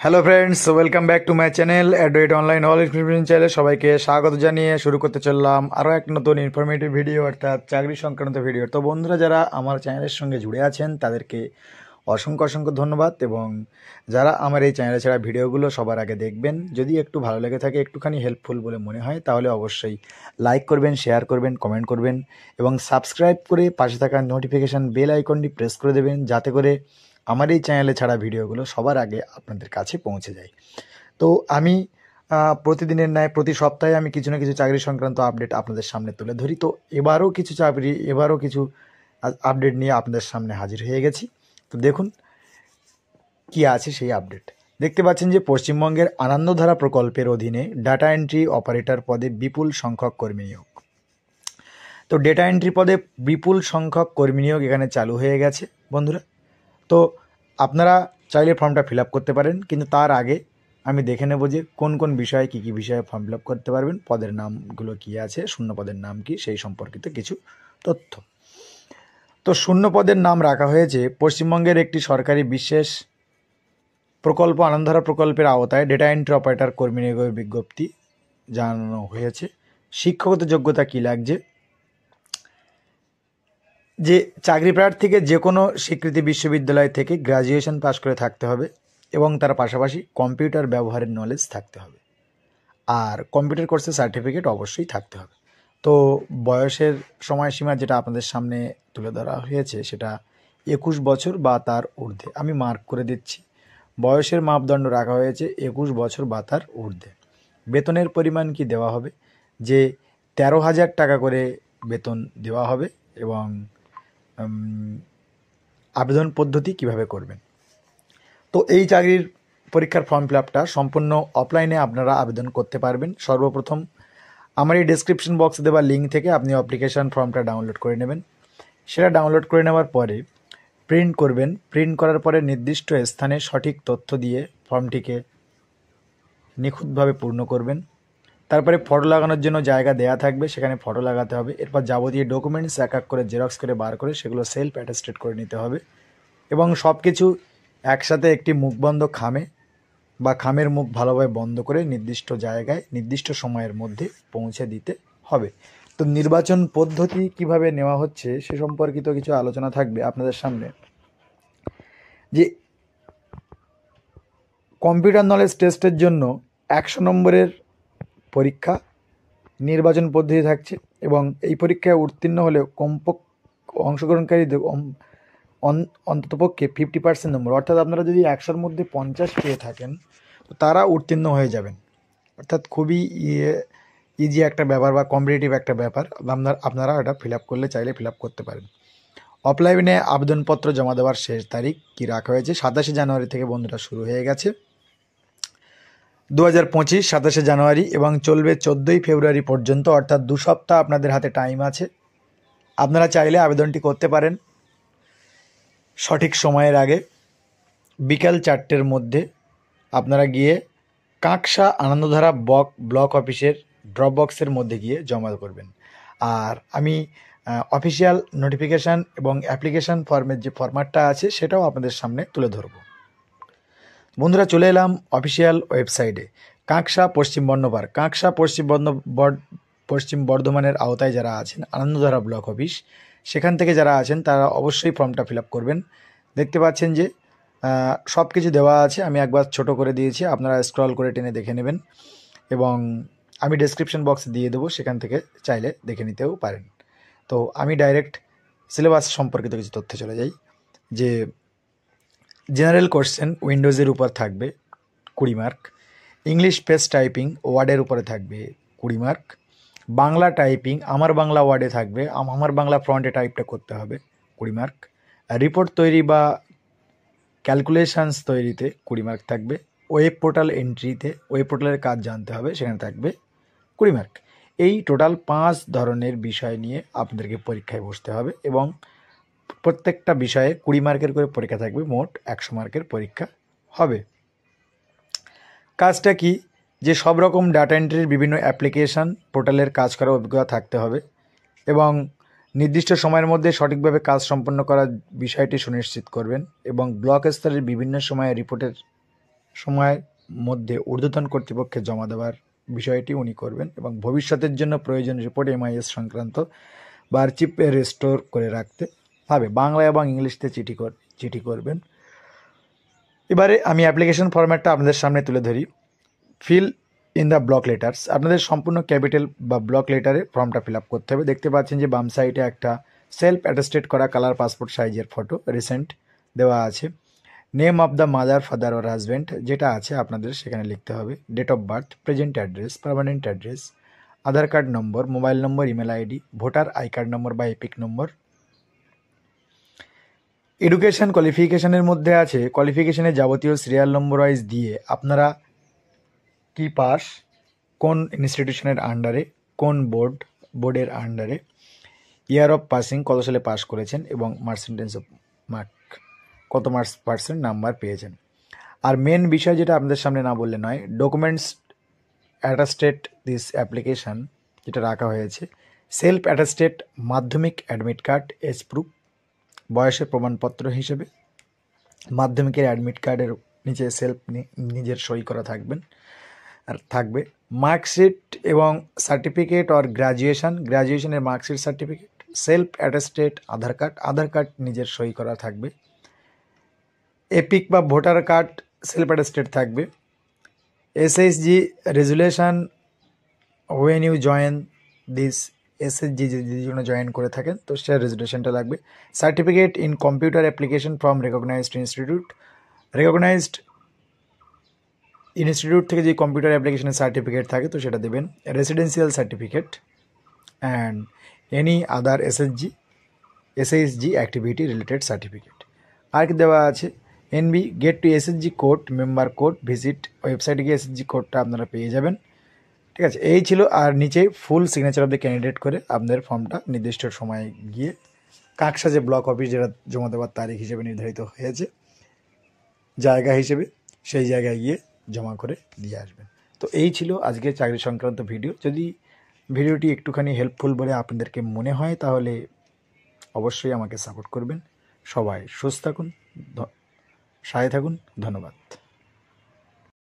Hello friends, welcome back to my channel Android online all information চ্যানেলে সবাইকে স্বাগত জানিয়ে শুরু করতে চললাম আরও এক নতুন ইনফরমেটিভ ভিডিও, অর্থাৎ চাকরি সংক্রান্ত ভিডিও। তো বন্ধুরা, যারা আমার চ্যানেলের সঙ্গে জুড়ে আছেন তাদেরকে অসংখ্য অসংখ্য ধন্যবাদ, এবং যারা আমার এই চ্যানেলে ছাড়া ভিডিওগুলো সবার আগে দেখবেন, যদি একটু ভালো লেগে থাকে, একটুখানি হেল্পফুল বলে মনে হয়, তাহলে অবশ্যই লাইক করবেন, শেয়ার করবেন, কমেন্ট করবেন এবং সাবস্ক্রাইব করে পাশে থাকা নোটিফিকেশান বেল আইকনটি প্রেস করে দেবেন, যাতে করে আমার এই চ্যানেলে ছাড়া ভিডিওগুলো সবার আগে আপনাদের কাছে পৌঁছে যায়। তো আমি প্রতিদিনের ন্যায় প্রতি সপ্তাহে আমি কিছু না কিছু চাকরি সংক্রান্ত আপডেট আপনাদের সামনে তুলে ধরি। তো এবারও কিছু আপডেট নিয়ে আপনাদের সামনে হাজির হয়ে গেছি। তো দেখুন কি আছে সেই আপডেট। দেখতে পাচ্ছেন যে পশ্চিমবঙ্গের আনন্দধারা প্রকল্পের অধীনে ডাটা এন্ট্রি অপারেটর পদে বিপুল সংখ্যক কর্মী নিয়োগ। তো ডেটা এন্ট্রি পদে বিপুল সংখ্যক কর্মী নিয়োগ এখানে চালু হয়ে গেছে বন্ধুরা। তো আপনারা চাইলে ফর্মটা ফিল আপ করতে পারেন, কিন্তু তার আগে আমি দেখে নেব যে কোন কোন বিষয়ে কী কী বিষয়ে ফর্ম ফিল আপ করতে পারবেন, পদের নামগুলো কী আছে, শূন্য পদের নাম কী, সেই সম্পর্কিত কিছু তথ্য। তো শূন্য পদের নাম রাখা হয়েছে পশ্চিমবঙ্গের একটি সরকারি বিশেষ প্রকল্প আনন্দধারা প্রকল্পের আওতায় ডেটা এন্ট্রি অপারেটর কর্মী নিয়োগের বিজ্ঞপ্তি জানানো হয়েছে। শিক্ষাগত যোগ্যতা কী লাগছে, যে চাকরি প্রার্থীকে যে কোনো স্বীকৃতি বিশ্ববিদ্যালয় থেকে গ্র্যাজুয়েশন পাশ করে থাকতে হবে এবং তার পাশাপাশি কম্পিউটার ব্যবহারের নলেজ থাকতে হবে, আর কম্পিউটার কোর্সের সার্টিফিকেট অবশ্যই থাকতে হবে। তো বয়সের সময়সীমা যেটা আপনাদের সামনে তুলে ধরা হয়েছে সেটা 21 বছর বা তার ঊর্ধ্বে। আমি মার্ক করে দিচ্ছি, বয়সের মাপদণ্ড রাখা হয়েছে 21 বছর বা তার ঊর্ধ্বে। বেতনের পরিমাণ কি দেওয়া হবে, যে 13,000 টাকা করে বেতন দেওয়া হবে, এবং আবেদন পদ্ধতি কিভাবে করবেন। তো এই চাকরির পরীক্ষার ফর্ম ফিল আপটা সম্পূর্ণ অফলাইনে আপনারা আবেদন করতে পারবেন। সর্বপ্রথম আমার এই ডেসক্রিপশন বক্সে দেওয়া লিঙ্ক থেকে আপনি অ্যাপ্লিকেশান ফর্মটা ডাউনলোড করে নেবেন। সেটা ডাউনলোড করে নেওয়ার পরে প্রিন্ট করবেন। প্রিন্ট করার পরে নির্দিষ্ট স্থানে সঠিক তথ্য দিয়ে ফর্মটিকে নিখুঁতভাবে পূর্ণ করবেন। তারপরে ফটো লাগানোর জন্য জায়গা দেয়া থাকবে, সেখানে ফটো লাগাতে হবে। এরপর যাবতীয় ডকুমেন্টস এক এক করে জেরক্স করে বার করে সেগুলো সেলফ অ্যাটেস্টেড করে নিতে হবে, এবং সব কিছু একসাথে একটি মুখবন্ধ খামে বা খামের মুখ ভালোভাবে বন্ধ করে নির্দিষ্ট জায়গায় নির্দিষ্ট সময়ের মধ্যে পৌঁছে দিতে হবে। তো নির্বাচন পদ্ধতি কিভাবে নেওয়া হচ্ছে সে সম্পর্কিত কিছু আলোচনা থাকবে আপনাদের সামনে। যে কম্পিউটার নলেজ টেস্টের জন্য 100 নম্বরের পরীক্ষা নির্বাচন পদ্ধতি থাকছে, এবং এই পরীক্ষায় উত্তীর্ণ হলে অংশগ্রহণকারীদের অন্ততপক্ষে 50% নম্বর, অর্থাৎ আপনারা যদি 100-র মধ্যে 50 পেয়ে থাকেন তো তারা উত্তীর্ণ হয়ে যাবেন। অর্থাৎ খুবই ইজি একটা ব্যাপার বা কম্পিটিটিভ একটা ব্যাপার। আপনারা এটা ফিল আপ করলে চাইলে ফিল আপ করতে পারেন। অফলাইনে আবেদনপত্র জমা দেওয়ার শেষ তারিখ কি রাখা হয়েছে, 27শে জানুয়ারি থেকে বন্ধুরা শুরু হয়ে গেছে 2025 27শে জানুয়ারি, এবং চলবে 14ই ফেব্রুয়ারি পর্যন্ত, অর্থাৎ 2 সপ্তাহ আপনাদের হাতে টাইম আছে। আপনারা চাইলে আবেদনটি করতে পারেন সঠিক সময়ের আগে বিকাল 4টের মধ্যে। আপনারা গিয়ে কাঁকসা আনন্দধারা ব্লক অফিসের ড্রপ বক্সের মধ্যে গিয়ে জমা করবেন। আর আমি অফিসিয়াল নোটিফিকেশান এবং অ্যাপ্লিকেশান ফর্মের যে ফরম্যাটটা আছে সেটাও আপনাদের সামনে তুলে ধরব। বন্ধুরা, চলে এলাম অফিসিয়াল ওয়েবসাইটে। কাঁকসা পশ্চিম বর্ধমানের আওতায় যারা আছেন, আনন্দধারা ব্লক অফিস, সেখান থেকে যারা আছেন তারা অবশ্যই ফর্মটা ফিল আপ করবেন। দেখতে পাচ্ছেন যে সব কিছু দেওয়া আছে, আমি একবার ছোট করে দিয়েছি, আপনারা স্ক্রল করে টেনে দেখে নেবেন, এবং আমি ডেসক্রিপশন বক্সে দিয়ে দেবো, সেখান থেকে চাইলে দেখে নিতেও পারেন। তো আমি ডাইরেক্ট সিলেবাস সম্পর্কিত কিছু তথ্যে চলে যাই। যে জেনারেল কোশ্চেন উইন্ডোজের উপর থাকবে 20 মার্ক, ইংলিশ পেজ টাইপিং ওয়ার্ডের উপরে থাকবে 20 মার্ক, বাংলা টাইপিং আমার বাংলা ওয়ার্ডে থাকবে, আমার বাংলা ফ্রন্টে টাইপটা করতে হবে 20 মার্ক, রিপোর্ট তৈরি বা ক্যালকুলেশনস তৈরিতে 20 মার্ক থাকবে, ওয়েব পোর্টাল এন্ট্রিতে ওয়েব পোর্টালের কাজ জানতে হবে, সেখানে থাকবে 20 মার্ক। এই টোটাল 5 ধরনের বিষয় নিয়ে আপনাদেরকে পরীক্ষায় বসতে হবে, এবং প্রত্যেকটা বিষয়ে 20 মার্কের করে পরীক্ষা থাকবে, মোট 100 মার্কের পরীক্ষা হবে। কাজটা কি, যে সব রকম ডাটা এন্ট্রির বিভিন্ন অ্যাপ্লিকেশান পোর্টালের কাজ করার অভিজ্ঞতা থাকতে হবে, এবং নির্দিষ্ট সময়ের মধ্যে সঠিকভাবে কাজ সম্পন্ন করার বিষয়টি সুনিশ্চিত করবেন, এবং ব্লক স্তরের বিভিন্ন সময়ে রিপোর্টের সময়ের মধ্যে ঊর্ধ্বতন কর্তৃপক্ষে জমা দেওয়ার বিষয়টি উনি করবেন এবং ভবিষ্যতের জন্য প্রয়োজনীয় রিপোর্ট MIS সংক্রান্ত বা আর্চিভে রেস্টোর করে রাখতে হবে। বাংলা এবং ইংলিশতে চিঠি করবেন। এবারে আমি অ্যাপ্লিকেশন ফরম্যাটটা আপনাদের সামনে তুলে ধরি। Fill in the block letters, আপনাদের সম্পূর্ণ ক্যাপিটাল বা ব্লক লেটারে ফর্মটা ফিল আপ করতে হবে। দেখতে পাচ্ছেন যে বাম সাইডে একটা সেলফ অ্যাটাস্টেড করা কালার পাসপোর্ট সাইজের ফটো রিসেন্ট দেওয়া আছে। Name of the mother, father or husband যেটা আছে আপনাদের সেখানে লিখতে হবে। Date of birth, present address, permanent address, Aadhaar card number, mobile number, email ID, voter I card number বা এপিক নম্বর। এডুকেশন কোয়ালিফিকেশনের মধ্যে আছে কোয়ালিফিকেশনের যাবতীয় সিরিয়াল নম্বর ওয়াইজ দিয়ে আপনারা কি পাস, কোন ইনস্টিটিউশনের আন্ডারে, কোন বোর্ডের আন্ডারে, ইয়ার অফ পাসিং কত সালে পাস করেছেন এবং পার্সেন্টেজ অফ মার্ক কত পার্সেন্ট নাম্বার পেয়েছেন। আর মেন বিষয় যেটা আপনাদের সামনে না বললে নয়, ডকুমেন্টস অ্যাটাস্টেড দিস অ্যাপ্লিকেশন যেটা রাখা হয়েছে, সেলফ অ্যাটাস্টেড মাধ্যমিক অ্যাডমিট কার্ড এজ প্রুফ, বয়সের প্রমাণপত্র হিসেবে মাধ্যমিকের অ্যাডমিট কার্ডের নিচে সেলফ নিজের সই করা থাকবে। মার্কশিট এবং সার্টিফিকেট অর গ্র্যাজুয়েশনের marksheet certificate, self attested Aadhaar card নিজের সই করা থাকবে। এপিক বা ভোটার কার্ড সেলফ অ্যাটাস্টেড থাকবে। SHG resolution when you join this, SHG যদি জন্য জয়েন করে থাকেন তো সে রেজুলেশনটা লাগবে। Certificate in computer application from recognised institute থেকে যে কম্পিউটার অ্যাপ্লিকেশনের সার্টিফিকেট থাকে তো সেটা দেবেন। Residential certificate and any other SHG activity related certificate. আর কি দেওয়া আছে, NB get to SHG code, member code, visit ওয়েবসাইটে গিয়ে SHG কোডটা আপনারা পেয়ে যাবেন। ঠিক আছে, এই ছিল। আর নিচে full signature of the candidate করে আপনাদের ফর্মটা নির্দিষ্ট সময়ে গিয়ে কাকসা যে ব্লক অফিস যেটা জমা দেওয়ার তারিখ হিসেবে নির্ধারিত হয়েছে জায়গা হিসেবে, সেই জায়গায় গিয়ে জমা করে দিয়ে আসবেন। তো এই ছিল আজকে চাকরি সংক্রান্ত ভিডিও। যদি ভিডিওটি একটুখানি হেল্পফুল বলে আপনাদেরকে মনে হয় তাহলে অবশ্যই আমাকে সাপোর্ট করবেন। সবাই সুস্থ থাকুন, সাথে থাকুন। ধন্যবাদ।